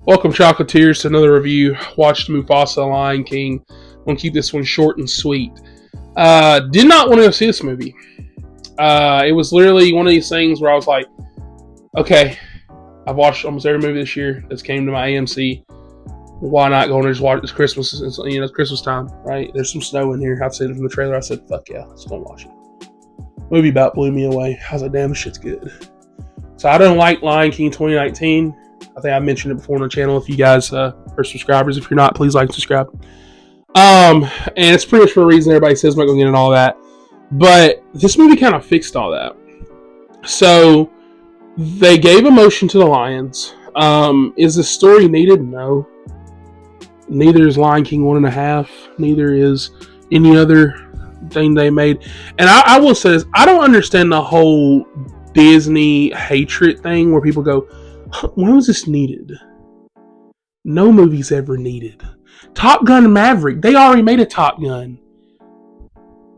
Welcome, Chocolatiers, to another review. Watched Mufasa, Lion King. I'm going to keep this one short and sweet. Did not want to go see this movie. It was literally one of these things where I was like, okay, I've watched almost every movie this year that's came to my AMC. Why not go and just watch it? It's Christmas, it's Christmas time, right? There's some snow in here. I've seen it from the trailer. I said, fuck yeah, let's go watch it. Movie about blew me away. I was like, damn, this shit's good. So I don't like Lion King 2019. I think I mentioned it before on the channel. If you guys are subscribers, if you're not, please like and subscribe. And it's pretty much for a reason everybody says I'm not going to get into all that. But this movie kind of fixed all that. So they gave emotion to the lions. Is the story needed? No. Neither is Lion King 1.5. Neither is any other thing they made. And I will say this. I don't understand the whole Disney hatred thing where people go, when was this needed? No movie's ever needed. Top Gun Maverick, they already made a Top Gun.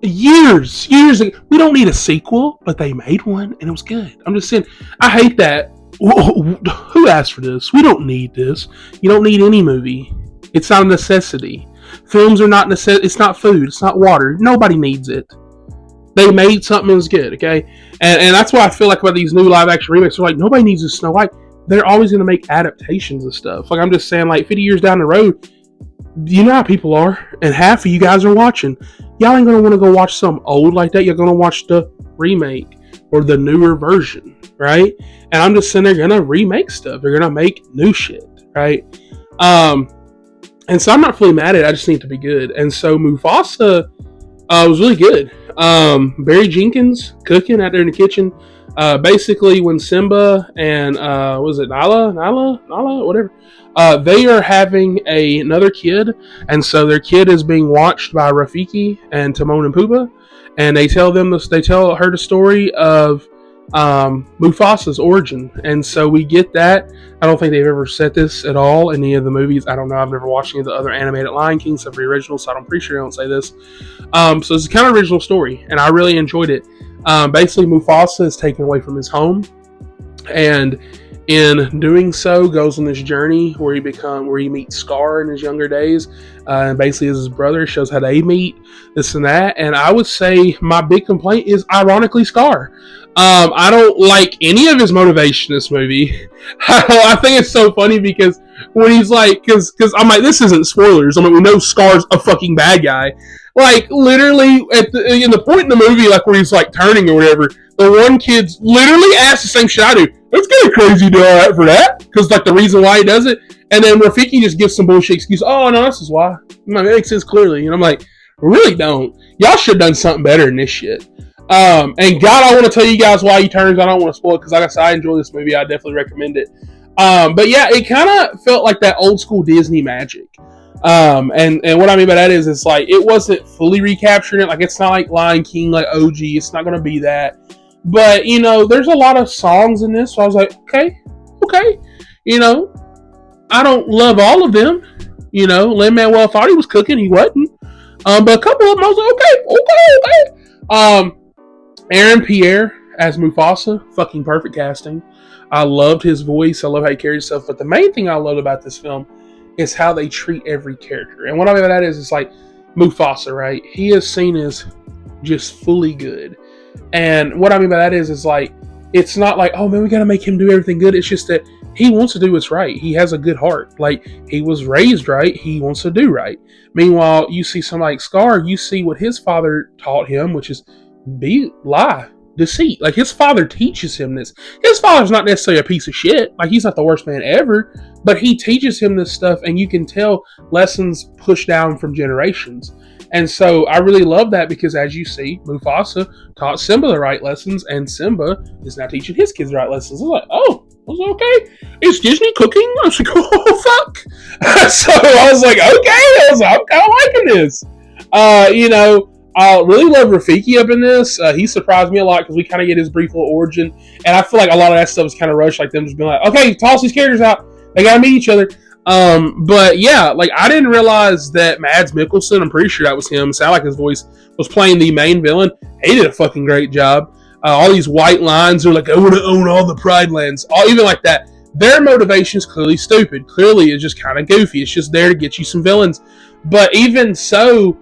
Years ago. We don't need a sequel, but they made one and it was good. I'm just saying, I hate that. Who asked for this? We don't need this. You don't need any movie. It's not a necessity. Films are not it's not food. It's not water. Nobody needs it. They made something that was good, okay? And that's why I feel like about these new live action remakes. They're like, nobody needs a Snow White. They're always going to make adaptations of stuff. Like, I'm just saying, like, 50 years down the road, you know how people are, and half of you guys are watching. Y'all ain't going to want to go watch something old like that. You're going to watch the remake or the newer version, right? And I'm just saying they're going to remake stuff. They're going to make new shit, right? And so I'm not fully mad at it. I just need it to be good. And so Mufasa was really good. Barry Jenkins cooking out there in the kitchen. Basically, when Simba and was it Nala, whatever, they are having another kid, and so their kid is being watched by Rafiki and Timon and Pumbaa, and they tell her the story of Mufasa's origin, and so we get that. I don't think they've ever said this at all in any of the movies. I don't know. I've never watched any of the other animated Lion King except for the original, so I'm pretty sure they don't say this. So it's a kind of original story, and I really enjoyed it. Basically, Mufasa is taken away from his home, and in doing so, goes on this journey where he meets Scar in his younger days, and basically is his brother. Shows how they meet, this and that. And I would say my big complaint is, ironically, Scar. I don't like any of his motivation in this movie. I think it's so funny because when he's like, because I'm like, this isn't spoilers. I mean, we know Scar's a fucking bad guy. Like, literally, in the point in the movie, like, where he's, like, turning or whatever, the one kid's literally asks the same shit I do. It's kind of crazy to do all right for that. Because, like, the reason why he does it. And then Rafiki just gives some bullshit excuse. Oh, no, this is why. It makes sense clearly. And I'm like, really don't. Y'all should have done something better than this shit. And God, I want to tell you guys why he turns. I don't want to spoil it, because like I said, I enjoy this movie. I definitely recommend it. But yeah, it kind of felt like that old school Disney magic. And what I mean by that is, it's like, it wasn't fully recapturing it. Like, it's not like Lion King, like OG. It's not going to be that. But, there's a lot of songs in this. So I was like, okay. I don't love all of them. Lin-Manuel thought he was cooking. He wasn't. But a couple of them, I was like, okay. Aaron Pierre as Mufasa, fucking perfect casting. I loved his voice. I love how he carries himself. But the main thing I loved about this film is how they treat every character. And what I mean by that is, it's like Mufasa, right? He is seen as just fully good. And what I mean by that is like, it's not like, oh man, we got to make him do everything good. It's just that he wants to do what's right. He has a good heart. Like, he was raised right. He wants to do right. Meanwhile, you see somebody like Scar, you see what his father taught him, which is lie, deceit. Like, his father teaches him this. His father's not necessarily a piece of shit. Like, he's not the worst man ever, but he teaches him this stuff, and you can tell lessons pushed down from generations. And so I really love that, because as you see, Mufasa taught Simba the right lessons, and Simba is now teaching his kids the right lessons. I was like, oh, okay. Is Disney cooking? I was like, oh, fuck. So I was like, okay, I'm kind of liking this. I really love Rafiki up in this. He surprised me a lot, because we kind of get his brief little origin. And I feel like a lot of that stuff is kind of rushed, like them just being like, okay, toss these characters out. They got to meet each other. But yeah, like, I didn't realize that Mads Mikkelsen, I'm pretty sure that was him, sounded like his voice was playing the main villain. He did a fucking great job. All these white lines are like, I want to own all the Pride lands. Even like that Their motivation is clearly stupid. Clearly, it's just kind of goofy. It's just there to get you some villains. But even so,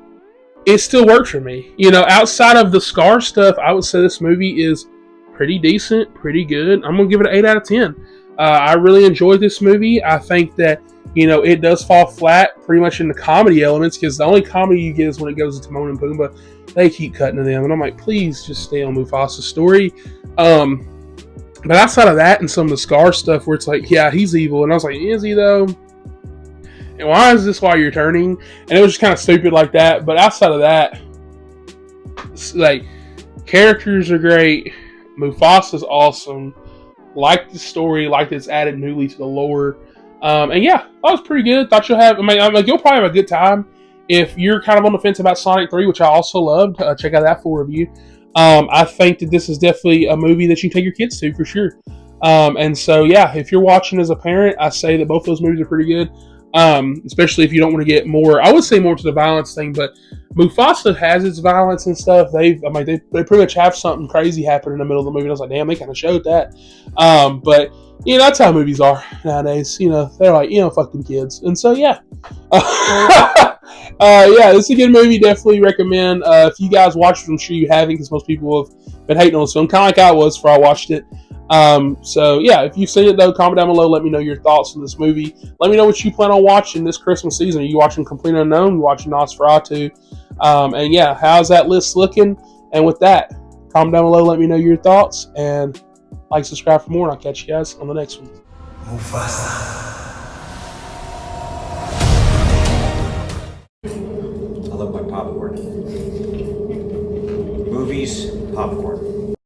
it still worked for me. Outside of the Scar stuff, I would say this movie is pretty decent, pretty good. I'm gonna give it an 8 out of 10. I really enjoyed this movie. I think that it does fall flat pretty much in the comedy elements, because the only comedy you get is when it goes to Timon and Pumbaa. They keep cutting to them, and I'm like, please just stay on Mufasa's story. But outside of that and some of the Scar stuff where it's like, yeah, he's evil, and I was like, is he though? And why is this why you're turning? And it was just kind of stupid like that. But outside of that, like, characters are great. Mufasa's awesome. Like the story, like it's added newly to the lore. And yeah, that was pretty good. Thought you'll have, you'll probably have a good time. If you're kind of on the fence about Sonic 3, which I also loved, check out that full review. I think that this is definitely a movie that you can take your kids to for sure. And so, yeah, if you're watching as a parent, I say that both those movies are pretty good. Especially if you don't want to get more, I would say more to the violence thing, but Mufasa has its violence and stuff. They pretty much have something crazy happen in the middle of the movie. And I was like, damn, they kind of showed that. But that's how movies are nowadays. They're like, fuck them kids. And so, yeah. Yeah, this is a good movie. Definitely recommend. If you guys watched it, I'm sure you haven't, because most people have been hating on this film, kind of like I was before I watched it. So yeah, if you've seen it though, comment down below. Let me know your thoughts on this movie. Let me know what you plan on watching this Christmas season. Are you watching Complete Unknown? Are you watching Nosferatu? And yeah, how's that list looking? And with that, comment down below. Let me know your thoughts, and like, subscribe for more. And I'll catch you guys on the next one. Mufasa. I love my popcorn. Movies, popcorn.